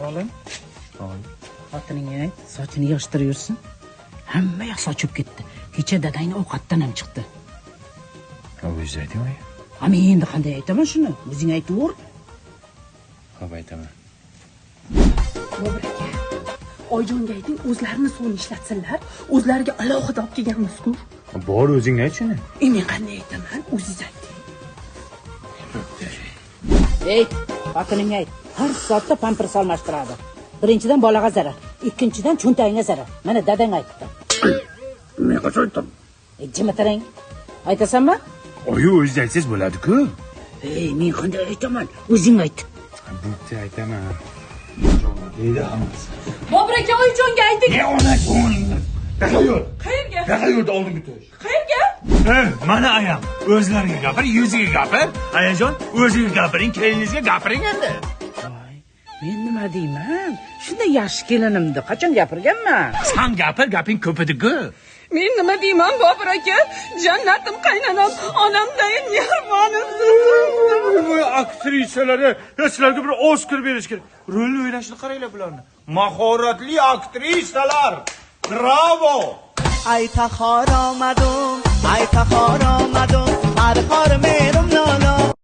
Oğlum. Xotiningga ayt, sochini yig'ishtirib yursin. Hamma yoq sochib ketdi. Kecha dadangni ovqatdan ham chiqdi. O'zingiz ayting. Men endi qanday aytaman shuni? O'zing aytaver. Xo'p, aytaman. Bobur aka, Oyjonga ayting, o'zlarini suvni ishlatsinlar. O'zlariga alohida olib kelganmiz-ku. Bor, o'zing ayt shuni. Men qanday aytaman? O'zingiz ayting. Ey, xotiningga ayt. Har soatda pampers almashtiradi. Birinchidan bolaga zarar, ikkinchidan cho'ntagingga zarar. Mana dadang aytdi. Men qachon aytdim? Jimitirang. Aytasanmi? Oyi, o'zingiz aytsangiz bo'ladi-ku. Men qanday aytaman? O'zing ayt. Bitta aytaman. Deydi hammasi. Bobur aka, Oyjonga ayting. Ne ona ko'nglingni? Qayoq? Qayerga? Qayoqda oldinga to'sh. Qayerga? Mana ayam. O'zlariga gapir, yuziga gapir. Ayajon, o'ziga gapiring, keliningizga gapiring endi. Voy, men nima deyman? Shunday yaxshi kelinimdi. Qachon gapirganman? Sen gapir, gaping ko'p edi-ku. Men nima deyman, Bobur aka? Jannatim qaynanam, onamdayin mehmonim. Bu aktrisalari sizlarga bir Oskar berish kerak. Rolni o'ynashni qaranglar bularni. Mahoratli aktrisalar. Bravo! ای تخار آمدم ای تخار آمدم هر کار میرم